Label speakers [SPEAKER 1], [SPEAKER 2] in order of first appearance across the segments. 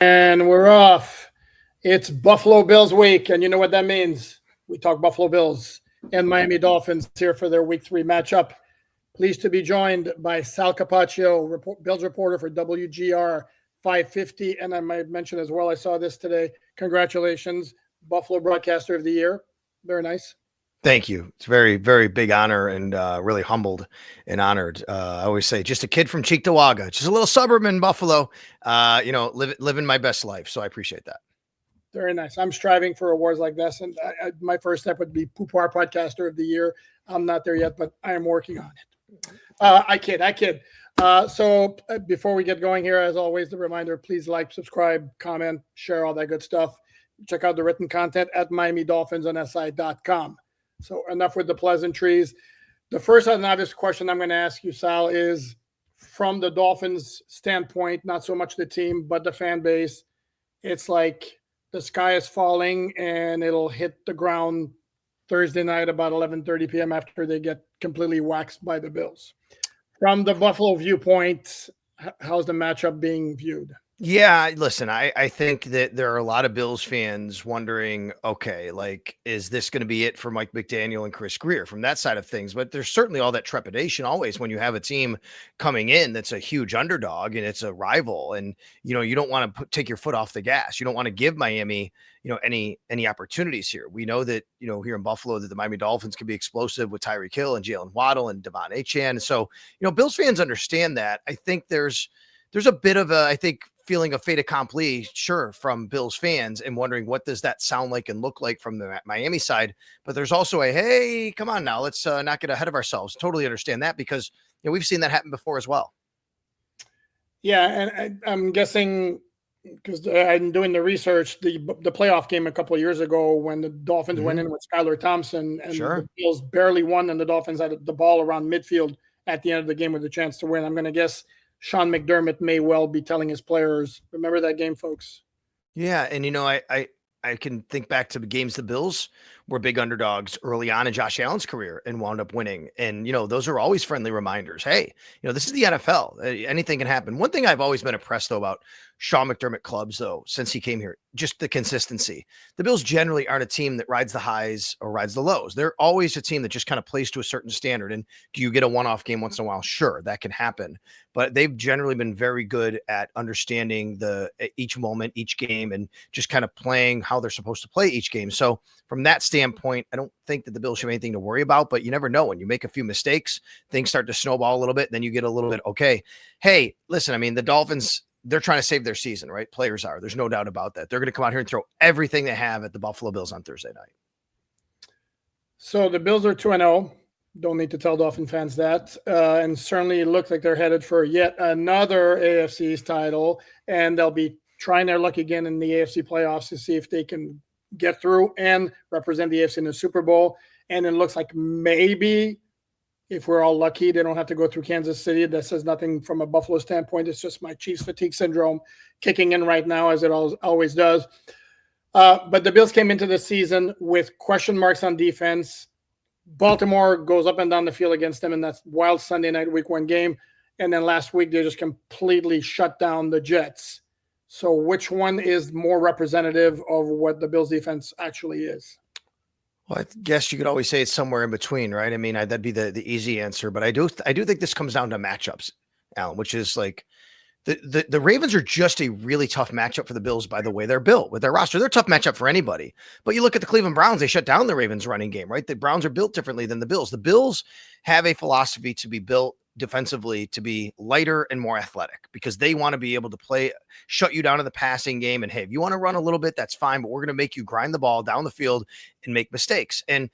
[SPEAKER 1] And we're off. It's Buffalo Bills week, and you know what that means. We talk Buffalo Bills and Miami Dolphins here for their week 3 matchup. Pleased to be joined by Sal Capaccio, Bills reporter for WGR 550. And I might mention as well, I saw this today. Congratulations, Buffalo Broadcaster of the Year. Very nice.
[SPEAKER 2] Thank you. It's very, very big honor and really humbled and honored. I always say just a kid from Cheektowaga, just a little suburb in Buffalo, living my best life. So I appreciate that.
[SPEAKER 1] Very nice. I'm striving for awards like this. And my first step would be Poupar Podcaster of the Year. I'm not there yet, but I am working on it. I kid. So before we get going here, as always, the reminder, please like, subscribe, comment, share all that good stuff. Check out the written content at MiamiDolphinsOnSI.com. So enough with the pleasantries. The first and obvious question I'm going to ask you, Sal, is from the Dolphins standpoint, not so much the team, but the fan base. It's like the sky is falling and it'll hit the ground Thursday night about 11:30 p.m. after they get completely waxed by the Bills. From the Buffalo viewpoint, how's the matchup being viewed?
[SPEAKER 2] Yeah, listen, I think that there are a lot of Bills fans wondering, okay, like, is this going to be it for Mike McDaniel and Chris Greer from that side of things? But there's certainly all that trepidation always when you have a team coming in that's a huge underdog and it's a rival. And, you don't want to take your foot off the gas. You don't want to give Miami, any opportunities here. We know that, here in Buffalo, that the Miami Dolphins can be explosive with Tyreek Hill and Jalen Waddle and Devon Achane. So, Bills fans understand that. I think there's a bit of feeling of fait accompli, sure, from Bills fans and wondering what does that sound like and look like from the Miami side. But there's also hey, come on now, let's not get ahead of ourselves. Totally understand that because we've seen that happen before as well.
[SPEAKER 1] Yeah, and I'm guessing because I'm doing the research, the playoff game a couple of years ago when the Dolphins went in with Skylar Thompson and the Bills barely won and the Dolphins had the ball around midfield at the end of the game with a chance to win. I'm going to guess Sean McDermott may well be telling his players, remember that game, folks.
[SPEAKER 2] Yeah. And, I can think back to the games the Bills were big underdogs early on in Josh Allen's career and wound up winning. And, those are always friendly reminders. Hey, this is the NFL. Anything can happen. One thing I've always been impressed, though, about Sean McDermott clubs, though, since he came here, just the consistency. The Bills generally aren't a team that rides the highs or rides the lows. They're always a team that just kind of plays to a certain standard. And do you get a one-off game once in a while? Sure, that can happen. But they've generally been very good at understanding each moment, each game, and just kind of playing how they're supposed to play each game. So from that standpoint, I don't think that the Bills should have anything to worry about, but you never know. When you make a few mistakes, things start to snowball a little bit. Then you get a little bit, okay, hey, listen, the Dolphins, they're trying to save their season, right? Players are. There's no doubt about that. They're going to come out here and throw everything they have at the Buffalo Bills on Thursday night.
[SPEAKER 1] So the Bills are 2-0. Don't need to tell Dolphin fans that. And certainly it looks like they're headed for yet another AFC East title. And they'll be trying their luck again in the AFC playoffs to see if they can get through and represent the AFC in the Super Bowl. And it looks like maybe, if we're all lucky, they don't have to go through Kansas City. That says nothing from a Buffalo standpoint. It's just my Chiefs fatigue syndrome kicking in right now, as it always does. But the Bills came into the season with question marks on defense. Baltimore goes up and down the field against them in that wild Sunday night week 1 game. And then last week, they just completely shut down the Jets. So which one is more representative of what the Bills defense actually is?
[SPEAKER 2] Well, I guess you could always say it's somewhere in between, right? That'd be the easy answer, but I do think this comes down to matchups, Alan, which is like the Ravens are just a really tough matchup for the Bills by the way they're built with their roster. They're a tough matchup for anybody, but you look at the Cleveland Browns, they shut down the Ravens running game, right? The Browns are built differently than the Bills. The Bills have a philosophy to be built defensively to be lighter and more athletic because they want to be able to shut you down in the passing game. And hey, if you want to run a little bit, that's fine, but we're going to make you grind the ball down the field and make mistakes. And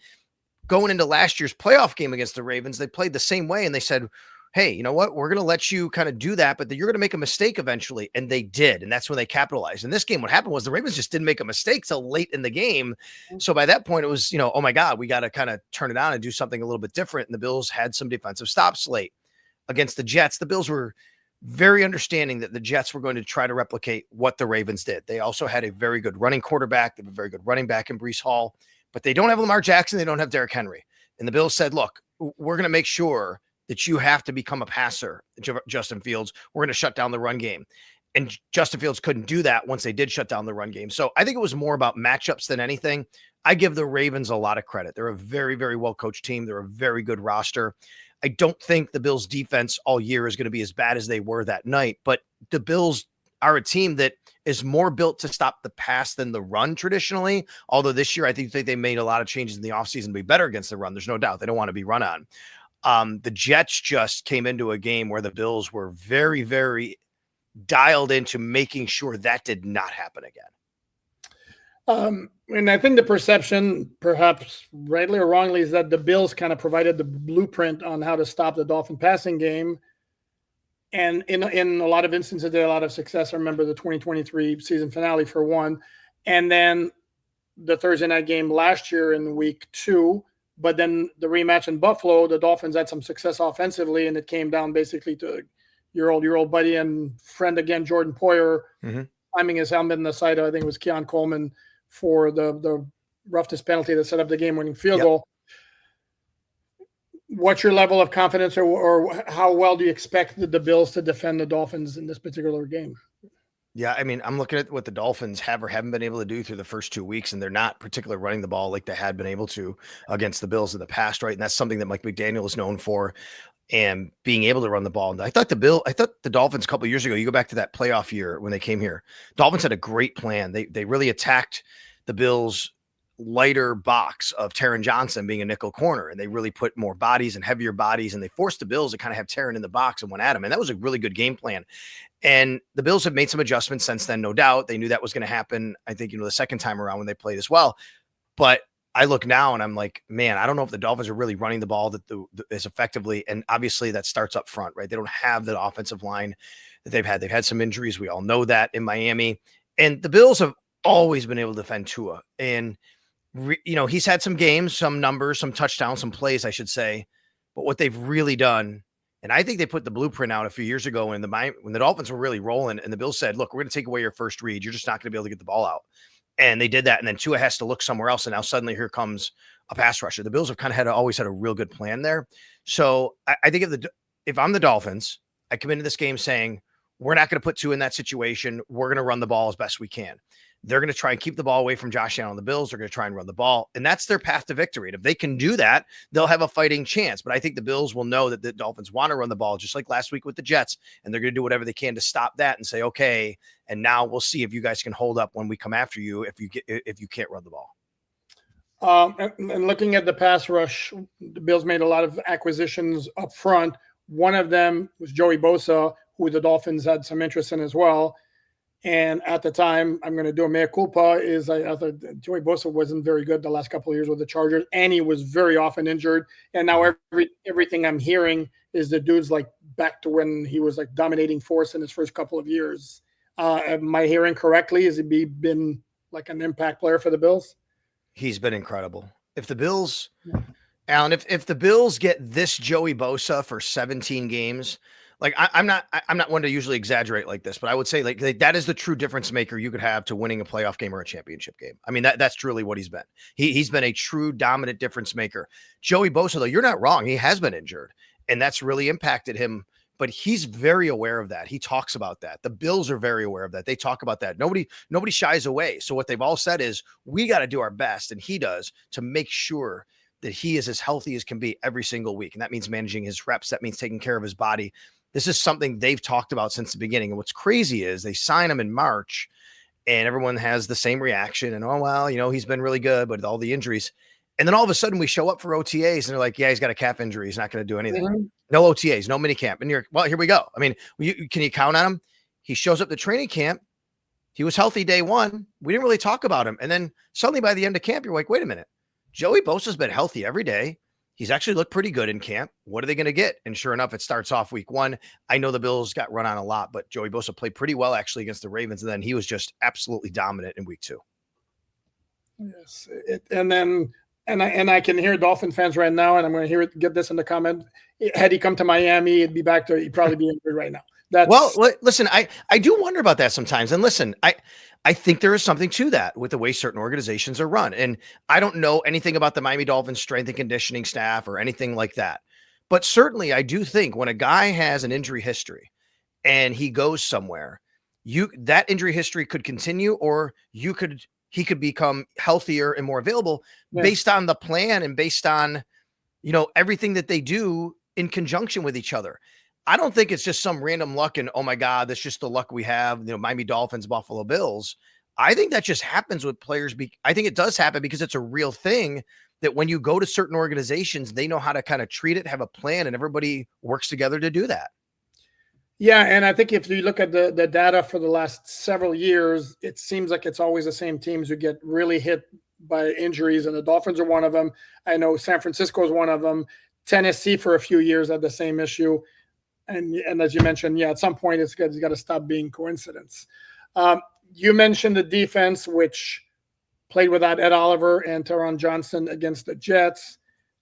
[SPEAKER 2] going into last year's playoff game against the Ravens, they played the same way and they said, hey, you know what? We're going to let you kind of do that, but you're going to make a mistake eventually. And they did. And that's when they capitalized. In this game, what happened was the Ravens just didn't make a mistake till late in the game. So by that point, it was, oh my God, we got to kind of turn it on and do something a little bit different. And the Bills had some defensive stops late. Against the Jets, the Bills were very understanding that the Jets were going to try to replicate what the Ravens did. They also had a very good running quarterback. They have a very good running back in Breece Hall, but they don't have Lamar Jackson. They don't have Derrick Henry. And the Bills said, look, we're going to make sure that you have to become a passer, Justin Fields. We're going to shut down the run game. And Justin Fields couldn't do that once they did shut down the run game. So I think it was more about matchups than anything. I give the Ravens a lot of credit. They're a very, very well-coached team. They're a very good roster. I don't think the Bills defense all year is going to be as bad as they were that night, but the Bills are a team that is more built to stop the pass than the run traditionally. Although this year, I think they made a lot of changes in the offseason to be better against the run. There's no doubt. They don't want to be run on. The Jets just came into a game where the Bills were very, very dialed into making sure that did not happen again.
[SPEAKER 1] And I think the perception, perhaps rightly or wrongly, is that the Bills kind of provided the blueprint on how to stop the Dolphin passing game. And in a lot of instances, they had a lot of success. I remember the 2023 season finale for one. And then the Thursday night game last year in week 2. But then the rematch in Buffalo, the Dolphins had some success offensively, and it came down basically to your old buddy and friend again, Jordan Poyer, climbing his helmet in the side of, I think it was Keon Coleman, for the roughness penalty that set up the game-winning field goal. What's your level of confidence, or how well do you expect the Bills to defend the Dolphins in this particular game?
[SPEAKER 2] Yeah, I mean, I'm looking at what the Dolphins have or haven't been able to do through the first 2 weeks, and they're not particularly running the ball like they had been able to against the Bills in the past, right? And that's something that Mike McDaniel is known for, and being able to run the ball. And I thought the Dolphins a couple of years ago, you go back to that playoff year when they came here, Dolphins had a great plan. They really attacked the Bills' lighter box of Taron Johnson being a nickel corner, and they really put more bodies and heavier bodies, and they forced the Bills to kind of have Taron in the box and went at him. And that was a really good game plan. And the Bills have made some adjustments since then, no doubt. They knew that was going to happen, I think, the second time around when they played as well. But I look now and I'm like, man, I don't know if the Dolphins are really running the ball as effectively. And obviously that starts up front, right? They don't have the offensive line that they've had. They've had some injuries. We all know that in Miami. And the Bills have always been able to defend Tua. And, he's had some games, some numbers, some touchdowns, some plays, I should say. But what they've really done, and I think they put the blueprint out a few years ago when the Dolphins were really rolling, and the Bills said, look, we're going to take away your first read. You're just not going to be able to get the ball out. And they did that. And then Tua has to look somewhere else. And now suddenly here comes a pass rusher. The Bills have kind of always had a real good plan there. So I think if I'm the Dolphins, I come into this game saying, we're not going to put Tua in that situation. We're going to run the ball as best we can. They're going to try and keep the ball away from Josh Allen. The Bills are going to try and run the ball. And that's their path to victory. And if they can do that, they'll have a fighting chance. But I think the Bills will know that the Dolphins want to run the ball, just like last week with the Jets. And they're going to do whatever they can to stop that and say, okay, and now we'll see if you guys can hold up when we come after you if you can't run the ball.
[SPEAKER 1] And looking at the pass rush, the Bills made a lot of acquisitions up front. One of them was Joey Bosa, who the Dolphins had some interest in as well. And at the time, I'm going to do a mea culpa, is I thought Joey Bosa wasn't very good the last couple of years with the Chargers, and he was very often injured. And now everything I'm hearing is the dude's like back to when he was like dominating force in his first couple of years. Am I hearing correctly? Has he been like an impact player for the Bills?
[SPEAKER 2] He's been incredible. If the Bills, Alan, if the Bills get this Joey Bosa for 17 games, like I'm not one to usually exaggerate like this, but I would say like that is the true difference maker you could have to winning a playoff game or a championship game. I mean, that's truly what he's been. He's been a true dominant difference maker. Joey Bosa, though, you're not wrong. He has been injured, and that's really impacted him. But he's very aware of that. He talks about that. The Bills are very aware of that. They talk about that. Nobody shies away. So what they've all said is we got to do our best, and he does, to make sure that he is as healthy as can be every single week. And that means managing his reps. That means taking care of his body. This is something they've talked about since the beginning. And what's crazy is they sign him in March and everyone has the same reaction. And, oh, well, he's been really good, but all the injuries. And then all of a sudden we show up for OTAs and they're like, yeah, he's got a calf injury. He's not going to do anything. Mm-hmm. No OTAs, no mini camp. And you're, well, here we go. I mean, can you count on him? He shows up to training camp. He was healthy day one. We didn't really talk about him. And then suddenly by the end of camp, you're like, wait a minute. Joey Bosa's been healthy every day. He's actually looked pretty good in camp. What are they going to get? And sure enough, it starts off week one. I know the Bills got run on a lot, but Joey Bosa played pretty well actually against the Ravens. And then he was just absolutely dominant in week two.
[SPEAKER 1] Yes. And I can hear Dolphin fans right now, and I'm going to get this in the comment. Had he come to Miami, he'd probably be injured right now.
[SPEAKER 2] Well, listen, I do wonder about that sometimes. And listen, I think there is something to that with the way certain organizations are run. And I don't know anything about the Miami Dolphins strength and conditioning staff or anything like that. But certainly I do think when a guy has an injury history and he goes somewhere, that injury history could continue, or he could become healthier and more available based on the plan and based on, everything that they do in conjunction with each other. I don't think it's just some random luck and, oh my God, that's just the luck we have, Miami Dolphins, Buffalo Bills. I think that just happens with players. I think it does happen because it's a real thing that when you go to certain organizations, they know how to kind of treat it, have a plan, and everybody works together to do that.
[SPEAKER 1] Yeah, and I think if you look at the data for the last several years, it seems like it's always the same teams who get really hit by injuries, and the Dolphins are one of them. I know San Francisco is one of them. Tennessee for a few years had the same issue. And as you mentioned, yeah, at some point it's got to stop being coincidence. You mentioned the defense, which played without Ed Oliver and Teron Johnson against the Jets.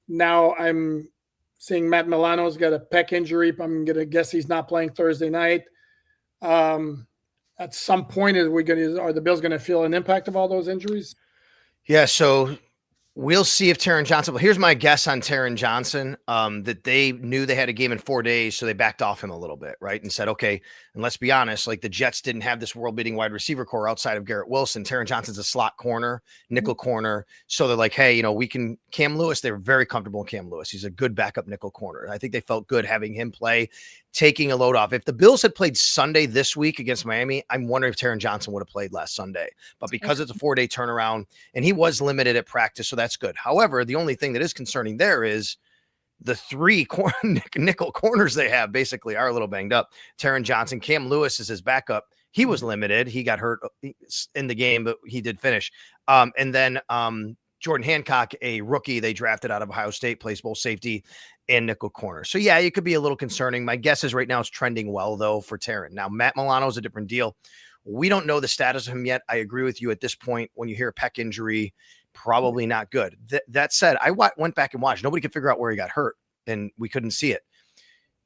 [SPEAKER 1] Now I'm seeing Matt Milano's got a pec injury. I'm going to guess he's not playing Thursday night. At some point, are the Bills going to feel an impact of all those injuries?
[SPEAKER 2] Yeah, so we'll see if Taron Johnson. Well, here's my guess on Taron Johnson. That they knew they had a game in 4 days, so they backed off him a little bit, right? And said, okay, and let's be honest, like the Jets didn't have this world-beating wide receiver core outside of Garrett Wilson. Taron Johnson's a slot corner, nickel corner. So they're like, hey, we can Cam Lewis. They were very comfortable in Cam Lewis. He's a good backup nickel corner. I think they felt good having him play, taking a load off. If the Bills had played Sunday this week against Miami, I'm wondering if Taron Johnson would have played last Sunday. But because it's a 4-day turnaround and he was limited at practice, so that's good. However, the only thing that is concerning there is the 3 nickel corners they have basically are a little banged up. Taron Johnson, Cam Lewis is his backup. He was limited. He got hurt in the game, but he did finish. And then Jordan Hancock, a rookie they drafted out of Ohio State, plays both safety and nickel corner. So yeah, it could be a little concerning. My guess is right now it's trending well though for Taron. Now Matt Milano is a different deal. We don't know the status of him yet. I agree with you at this point. When you hear a pec injury, probably not good. That said, I went back and watched. Nobody could figure out where he got hurt, and we couldn't see it.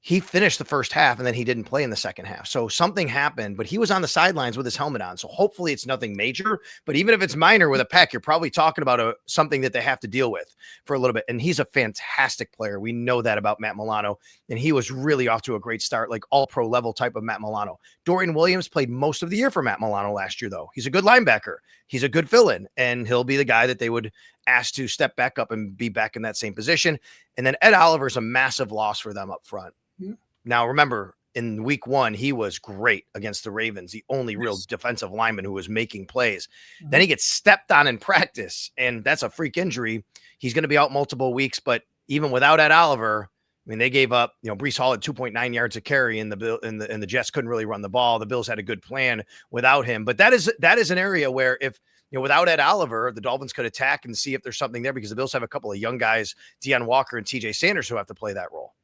[SPEAKER 2] He finished the first half and then he didn't play in the second half. So something happened, but he was on the sidelines with his helmet on. So hopefully it's nothing major, but even if it's minor with a pec, you're probably talking about something that they have to deal with for a little bit. And he's a fantastic player. We know that about Matt Milano, and he was really off to a great start, like all pro level type of Matt Milano. Dorian Williams played most of the year for Matt Milano last year, though. He's a good linebacker. He's a good fill-in, and he'll be the guy that they would ask to step back up and be back in that same position. And then Ed Oliver's a massive loss for them up front. Mm-hmm. Now, remember, in week 1, he was great against the Ravens, the only real defensive lineman who was making plays. Mm-hmm. Then he gets stepped on in practice, and that's a freak injury. He's going to be out multiple weeks, but even without Ed Oliver, I mean, they gave up, Breece Hall had 2.9 yards a carry, and the Jets couldn't really run the ball. The Bills had a good plan without him. But that is an area where if, without Ed Oliver, the Dolphins could attack and see if there's something there, because the Bills have a couple of young guys, Deion Walker and TJ Sanders, who have to play that role.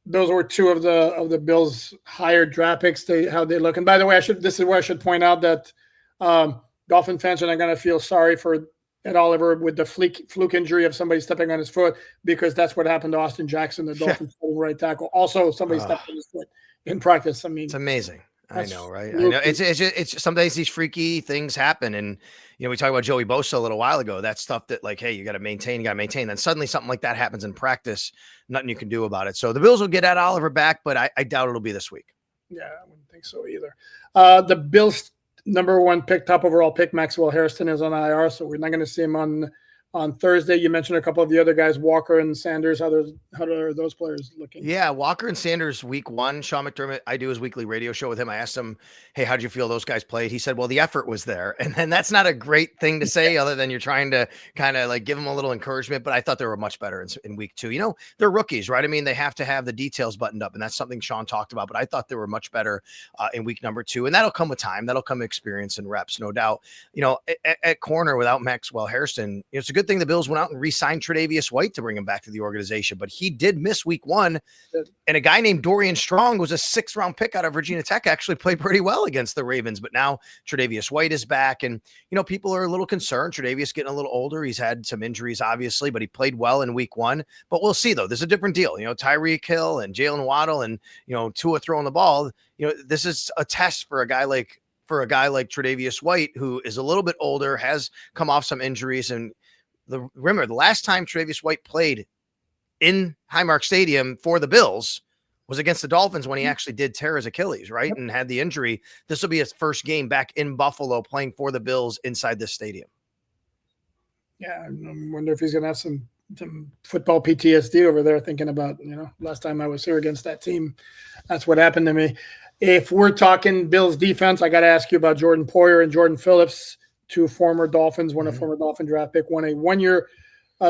[SPEAKER 1] Those were 2 of the Bills' higher draft picks. How they look. And by the way, this is where I should point out that Dolphin fans are not going to feel sorry for Ed Oliver with the fluke injury of somebody stepping on his foot, because that's what happened to Austin Jackson, the Dolphins right tackle. Also, somebody stepped on his foot in practice. I mean,
[SPEAKER 2] it's amazing. I know, right? I know. It's sometimes these freaky things happen, and we talked about Joey Bosa a little while ago. That's stuff that, like, hey, you got to maintain. Then suddenly something like that happens in practice. Nothing you can do about it. So the Bills will get Ed Oliver back, but I doubt it'll be this week.
[SPEAKER 1] Yeah, I wouldn't think so either. The Bills' number 1 pick, top overall pick, Maxwell Hairston, is on IR, so we're not going to see him on Thursday. You mentioned a couple of the other guys, Walker and Sanders. How are those players looking?
[SPEAKER 2] Yeah, Walker and Sanders, week 1. Sean McDermott, I do his weekly radio show with him. I asked him, hey, how'd you feel those guys played? He said, well, the effort was there. And then that's not a great thing to say other than you're trying to kind of like give them a little encouragement. But I thought they were much better in week 2. They're rookies, right? I mean, they have to have the details buttoned up. And that's something Sean talked about. But I thought they were much better in week number 2. And that'll come with time. That'll come experience and reps, no doubt. At corner without Maxwell Hairston, it's a good thing the Bills went out and re-signed Tre'Davious White to bring him back to the organization, but he did miss week 1. And a guy named Dorian Strong, who was a 6th-round pick out of Virginia Tech, actually played pretty well against the Ravens. But now Tre'Davious White is back, and people are a little concerned. Tre'Davious getting a little older. He's had some injuries, obviously, but he played well in week 1. But we'll see, though. There's a different deal. Tyreek Hill and Jalen Waddle and Tua throwing the ball. This is a test for a guy like Tre'Davious White, who is a little bit older, has come off some injuries, and remember, the last time Tre'Davious White played in Highmark Stadium for the Bills was against the Dolphins when he actually did tear his Achilles, right?
[SPEAKER 1] Yep.
[SPEAKER 2] And had the injury. This will be his first game back in Buffalo playing for the Bills inside this stadium.
[SPEAKER 1] Yeah, I wonder if he's going to have some football PTSD over there, thinking about, last time I was here against that team, that's what happened to me. If we're talking Bills defense, I got to ask you about Jordan Poyer and Jordan Phillips, two former Dolphins, one a former Dolphin draft pick, one a one-year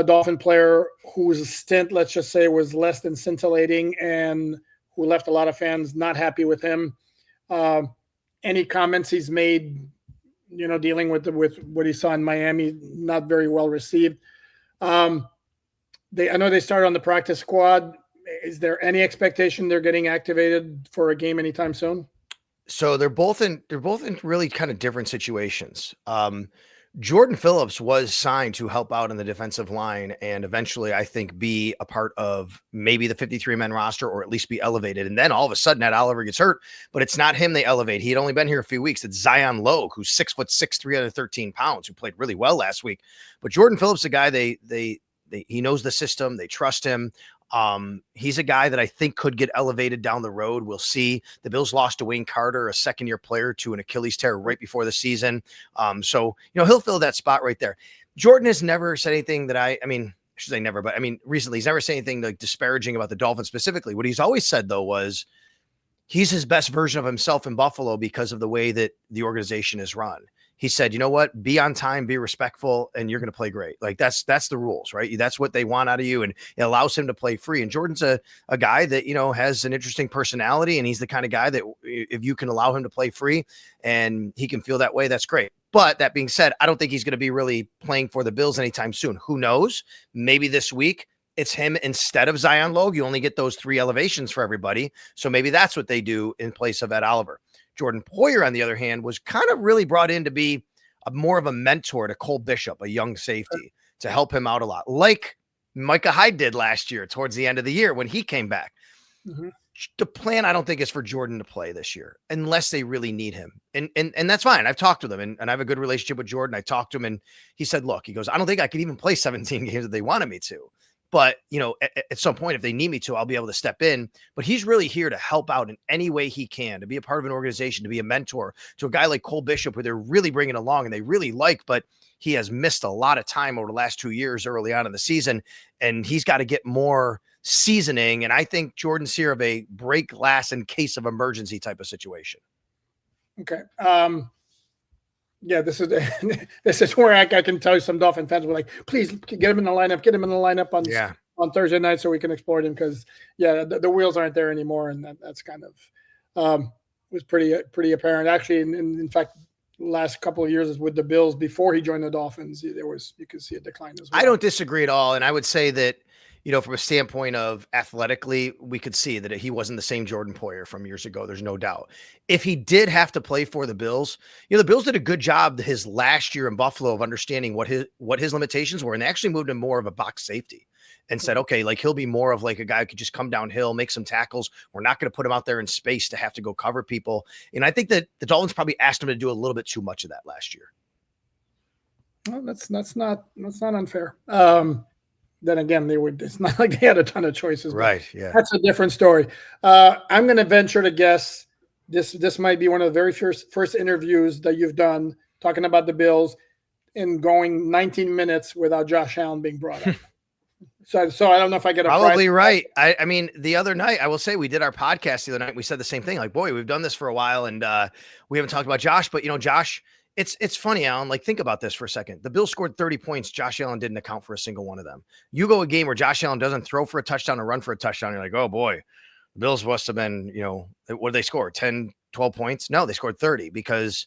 [SPEAKER 1] Dolphin player whose stint, let's just say, was less than scintillating and who left a lot of fans not happy with him. Any comments he's made, dealing with what he saw in Miami, not very well received. I know they started on the practice squad. Is there any expectation they're getting activated for a game anytime soon?
[SPEAKER 2] So they're both in really kind of different situations. Jordan Phillips was signed to help out in the defensive line and eventually, I think, be a part of maybe the 53-man roster or at least be elevated. And then all of a sudden, Ed Oliver gets hurt, but it's not him they elevate. He had only been here a few weeks. It's Zion Logue, who's 6'6", 313 pounds, who played really well last week. But Jordan Phillips, a guy he knows the system. They trust him. He's a guy that I think could get elevated down the road. We'll see. The Bills lost to Wayne Carter, a second-year player, to an Achilles tear right before the season. So, he'll fill that spot right there. Jordan has never said anything that I should say never, but recently he's never said anything like disparaging about the Dolphins specifically. What he's always said, though, was he's his best version of himself in Buffalo because of the way that the organization is run. He said, you know what, be on time, be respectful, and you're going to play great. Like that's the rules, right? That's what they want out of you. And it allows him to play free. And Jordan's a guy that, has an interesting personality. And he's the kind of guy that if you can allow him to play free and he can feel that way, that's great. But that being said, I don't think he's going to be really playing for the Bills anytime soon. Who knows? Maybe this week it's him instead of Zion Logue. You only get those 3 elevations for everybody. So maybe that's what they do in place of Ed Oliver. Jordan Poyer, on the other hand, was kind of really brought in to be more of a mentor to Cole Bishop, a young safety, to help him out a lot, like Micah Hyde did last year towards the end of the year when he came back. Mm-hmm. The plan, I don't think, is for Jordan to play this year unless they really need him. And that's fine. I've talked with him and I have a good relationship with Jordan. I talked to him and he said, look, he goes, I don't think I could even play 17 games if they wanted me to. But, at some point, if they need me to, I'll be able to step in. But he's really here to help out in any way he can, to be a part of an organization, to be a mentor to a guy like Cole Bishop, who they're really bringing along and they really like, but he has missed a lot of time over the last 2 years early on in the season, and he's got to get more seasoning. And I think Jordan's here of a break glass in case of emergency type of situation.
[SPEAKER 1] Okay. Yeah, this is where I can tell you some Dolphin fans were like, please get him in the lineup on Thursday night so we can exploit him because the wheels aren't there anymore, and that's kind of was pretty apparent actually. In fact, last couple of years with the Bills before he joined the Dolphins, you could see a decline as well.
[SPEAKER 2] I don't disagree at all, and I would say that from a standpoint of athletically, we could see that he wasn't the same Jordan Poyer from years ago. There's no doubt. If he did have to play for the Bills, the Bills did a good job his last year in Buffalo of understanding what his limitations were. And they actually moved him more of a box safety and said, okay, like he'll be more of like a guy who could just come downhill, make some tackles. We're not going to put him out there in space to have to go cover people. And I think that the Dolphins probably asked him to do a little bit too much of that last year.
[SPEAKER 1] Well, that's not unfair. Then again, it's not like they had a ton of choices.
[SPEAKER 2] Right. Yeah.
[SPEAKER 1] That's a different story. I'm going to venture to guess this might be one of the very first interviews that you've done talking about the Bills and going 19 minutes without Josh Allen being brought up. So I don't know if I get
[SPEAKER 2] probably right. I mean, the other night, I will say we did our podcast the other night. We said the same thing. Like, boy, we've done this for a while and we haven't talked about Josh, but Josh, it's funny, Alan, like think about this for a second. The Bills scored 30 points. Josh Allen didn't account for a single one of them. You go a game where Josh Allen doesn't throw for a touchdown or run for a touchdown. You're like, oh boy, the Bills must have been, what did they score? 10, 12 points? No, they scored 30 because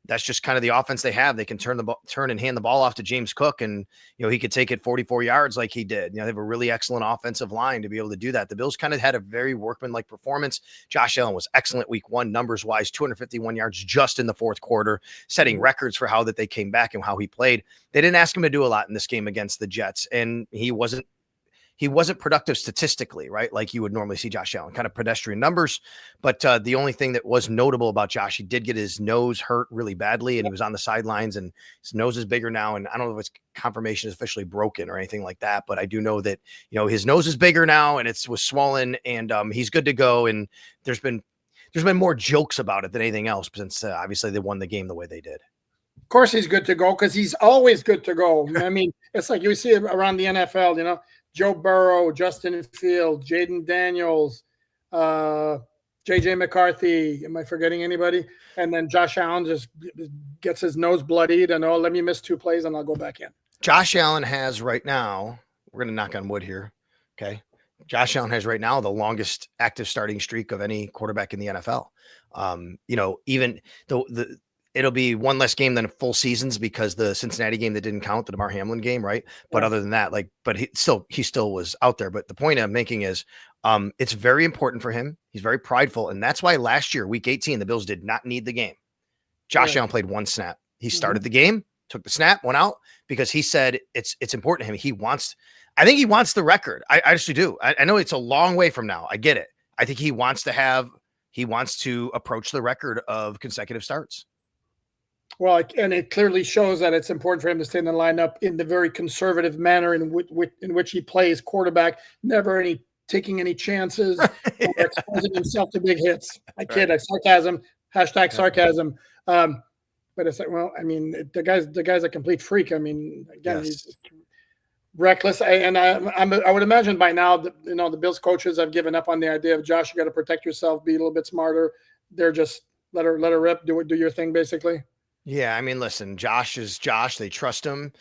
[SPEAKER 2] that's just kind of the offense they have. They can turn and hand the ball off to James Cook and, he could take it 44 yards like he did. They have a really excellent offensive line to be able to do that. The Bills kind of had a very workmanlike performance. Josh Allen was excellent week 1, numbers wise, 251 yards just in the fourth quarter, setting records for how that they came back and how he played. They didn't ask him to do a lot in this game against the Jets, and he he wasn't productive statistically, right? Like you would normally see Josh Allen, kind of pedestrian numbers. But the only thing that was notable about Josh, he did get his nose hurt really badly, and he was on the sidelines, and his nose is bigger now. And I don't know if it's confirmation is officially broken or anything like that, but I do know that, his nose is bigger now, and was swollen, and he's good to go. And there's been more jokes about it than anything else since obviously they won the game the way they did.
[SPEAKER 1] Of course he's good to go because he's always good to go. I mean, it's like you see it around the NFL, Joe Burrow, Justin Fields, Jaden Daniels, JJ McCarthy. Am I forgetting anybody? And then Josh Allen just gets his nose bloodied and, let me miss 2 plays and I'll go back in.
[SPEAKER 2] Josh Allen has right now, we're going to knock on wood here. Okay. Josh Allen has right now the longest active starting streak of any quarterback in the NFL. Even it'll be one less game than full seasons because the Cincinnati game that didn't count, the DeMar Hamlin game, right? But other than that, but he still was out there. But the point I'm making is, it's very important for him. He's very prideful, and that's why last year, Week 18, the Bills did not need the game. Josh Allen played 1 snap. He started the game, took the snap, went out because he said it's important to him. I think he wants the record. I actually do. I know it's a long way from now. I get it. I think he wants to approach the record of consecutive starts.
[SPEAKER 1] Well, and it clearly shows that it's important for him to stay in the lineup in the very conservative manner in which he plays quarterback, never taking any chances or exposing himself to big hits. I kid, sarcasm, #sarcasm. But it's like, well, I mean, the guy's a complete freak. I mean, again, he's reckless. I would imagine by now that, the Bills coaches have given up on the idea of Josh, you got to protect yourself, be a little bit smarter. They're just let her rip, do your thing, basically.
[SPEAKER 2] Yeah, I mean, listen, Josh is Josh. They trust him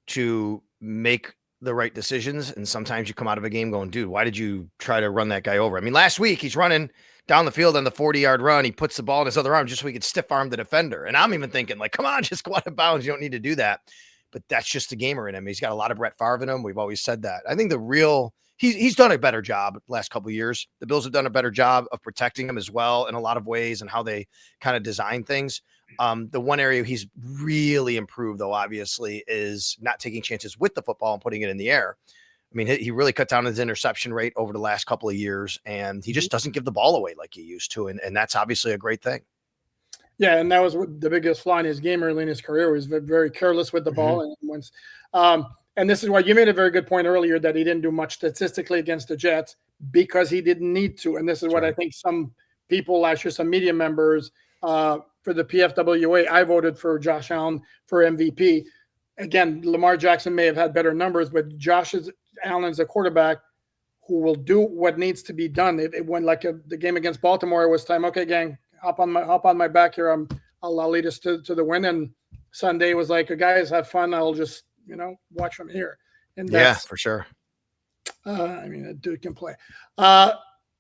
[SPEAKER 2] to make the right decisions. And sometimes you come out of a game going, dude, why did you try to run that guy over? I mean, last week he's running down the field on the 40-yard run. He puts the ball in his other arm just so he could stiff arm the defender. And I'm even thinking, like, come on, just go out of bounds. You don't need to do that. But that's just the gamer in him. He's got a lot of Brett Favre in him. We've always said that. I think he's done a better job the last couple of years. The Bills have done a better job of protecting him as well in a lot of ways and how they kind of design things. The one area he's really improved, though, obviously, is not taking chances with the football and putting it in the air. I mean, he really cut down his interception rate over the last couple of years, and he just doesn't give the ball away like he used to. And that's obviously a great thing.
[SPEAKER 1] Yeah, and that was the biggest flaw in his game early in his career. He was very careless with the ball. And this is why you made a very good point earlier that he didn't do much statistically against the Jets because he didn't need to. And this is what I think some people last year, some media members for the PFWA, I voted for Josh Allen for MVP. Again, Lamar Jackson may have had better numbers, but Allen's a quarterback who will do what needs to be done. It went like the game against Baltimore. It was time. Okay, gang, hop on my back here. I'll lead us to the win. And Sunday was like, guys, have fun. I'll just watch from here. And
[SPEAKER 2] that's, for sure.
[SPEAKER 1] I mean, a dude can play.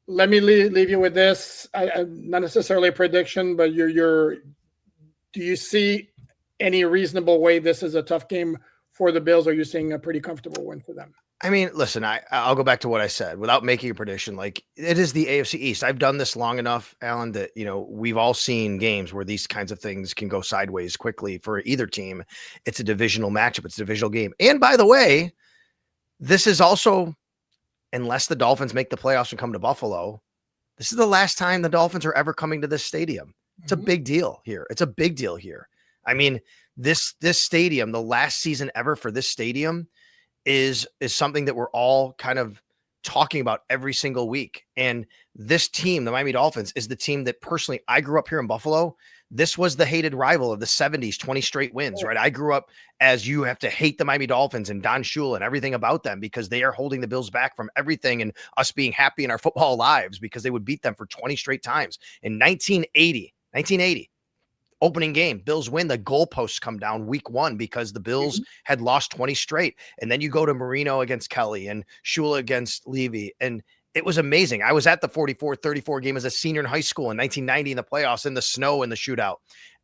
[SPEAKER 1] Let me leave you with this. Not necessarily a prediction, but do you see any reasonable way this is a tough game for the Bills? Or are you seeing a pretty comfortable win for them?
[SPEAKER 2] I mean, listen, I'll go back to what I said without making a prediction. Like, it is the AFC East. I've done this long enough, Alan, that, we've all seen games where these kinds of things can go sideways quickly for either team. It's a divisional matchup. It's a divisional game. And by the way, this is also, unless the Dolphins make the playoffs and come to Buffalo, this is the last time the Dolphins are ever coming to this stadium. It's a big deal here. It's a big deal here. I mean, this stadium, the last season ever for this stadium is something that we're all kind of talking about every single week. And this team, the Miami Dolphins, is the team that personally, I grew up here in Buffalo. This was the hated rival of the 70s, 20 straight wins, right? I grew up as you have to hate the Miami Dolphins and Don Shula and everything about them because they are holding the Bills back from everything and us being happy in our football lives because they would beat them for 20 straight times. In 1980, opening game, Bills win. The goalposts come down week 1 because the Bills had lost 20 straight. And then you go to Marino against Kelly and Shula against Levy. And it was amazing. I was at the 44-34 game as a senior in high school in 1990 in the playoffs, in the snow, in the shootout.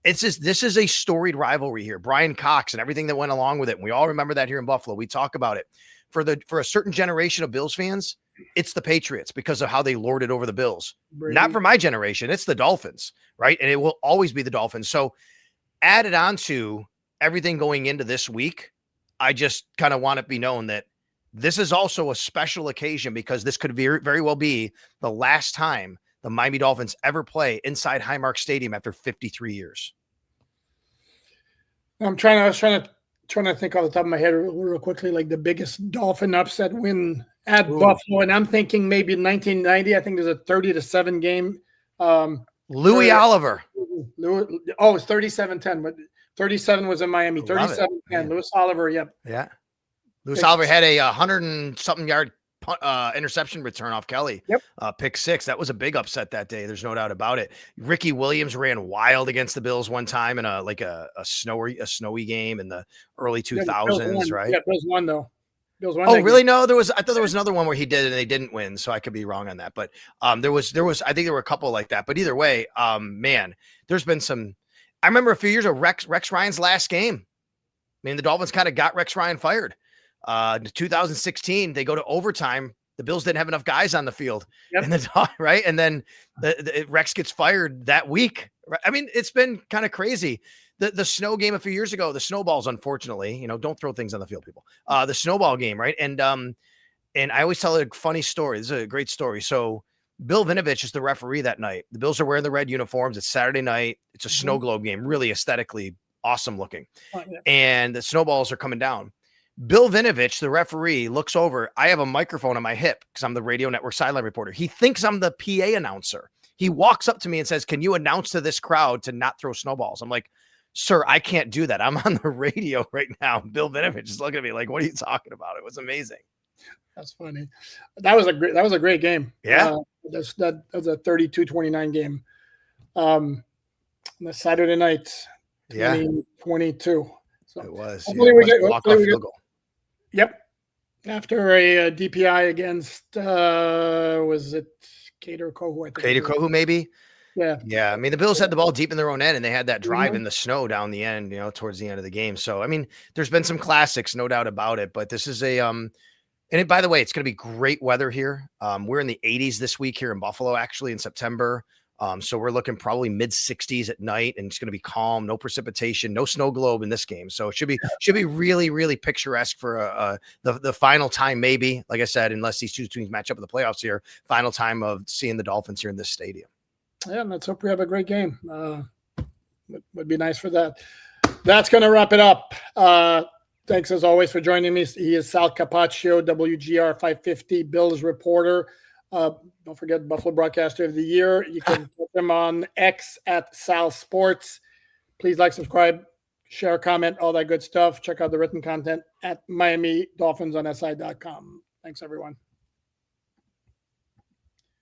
[SPEAKER 2] This is a storied rivalry here. Brian Cox and everything that went along with it. And we all remember that here in Buffalo. We talk about it. For a certain generation of Bills fans, it's the Patriots because of how they lorded over the Bills. Brady. Not for my generation. It's the Dolphins, right? And it will always be the Dolphins. So added on to everything going into this week, I just kind of want it to be known that this is also a special occasion because this could very well be the last time the Miami Dolphins ever play inside Highmark Stadium after 53 years.
[SPEAKER 1] I was trying to think off the top of my head real quickly, like the biggest Dolphin upset win at Buffalo, and I'm thinking maybe 1990. I think there's a 30-7 game.
[SPEAKER 2] Louis Oliver.
[SPEAKER 1] It's 37-10, but 37 was in Miami. 37-10. Louis Oliver. Yep.
[SPEAKER 2] Yeah. Louis Oliver had a 100 and something yard interception return off Kelly.
[SPEAKER 1] Yep.
[SPEAKER 2] Pick 6. That was a big upset that day. There's no doubt about it. Ricky Williams ran wild against the Bills one time in a snowy game in the early 2000s, right?
[SPEAKER 1] Yeah, Bills won though. Bills won.
[SPEAKER 2] Oh, really? No, I thought there was another one where he did and they didn't win, so I could be wrong on that. But there was I think there were a couple like that. But either way, man, there's been some. I remember a few years ago, Rex Ryan's last game. I mean, the Dolphins kind of got Rex Ryan fired. 2016, they go to overtime. The Bills didn't have enough guys on the field, right? And then the Rex gets fired that week. Right? I mean, it's been kind of crazy. The snow game a few years ago, the snowballs, unfortunately, don't throw things on the field, people. The snowball game, right? And I always tell a funny story. This is a great story. So Bill Vinovich is the referee that night. The Bills are wearing the red uniforms. It's Saturday night. It's a snow globe game, really aesthetically awesome looking. And the snowballs are coming down. Bill Vinovich, the referee, looks over. I have a microphone on my hip because I'm the radio network sideline reporter. He thinks I'm the PA announcer. He walks up to me and says, "Can you announce to this crowd to not throw snowballs?" I'm like, "Sir, I can't do that. I'm on the radio right now." Bill Vinovich is looking at me like, "What are you talking about?" It was amazing.
[SPEAKER 1] That's funny. That was a great game.
[SPEAKER 2] Yeah.
[SPEAKER 1] That was a 32-29 game. The Saturday night, 2022. So
[SPEAKER 2] it was.
[SPEAKER 1] Hopefully we get,
[SPEAKER 2] Yep.
[SPEAKER 1] After a DPI against was it Cater Kohu? I think
[SPEAKER 2] Cater Kohu, maybe.
[SPEAKER 1] Yeah.
[SPEAKER 2] Yeah. I mean, the Bills had the ball deep in their own end and they had that drive in the snow down the end, towards the end of the game. So, I mean, there's been some classics, no doubt about it, but this is and by the way, it's going to be great weather here. We're in the 80s this week here in Buffalo, actually in September. So we're looking probably mid 60s at night and it's going to be calm, no precipitation, no snow globe in this game. So it should be really, really picturesque for the final time, maybe, like I said, unless these two teams match up in the playoffs here, final time of seeing the Dolphins here in this stadium.
[SPEAKER 1] Yeah. And let's hope we have a great game. Would be nice for that. That's going to wrap it up. Thanks as always for joining me. He is Sal Capaccio, WGR 550 Bills reporter. Don't forget Buffalo Broadcaster of the Year. You can put them on X at Sal Sports. Please like, subscribe, share, comment, all that good stuff. Check out the written content at Miami Dolphins on SI.com. Thanks, everyone.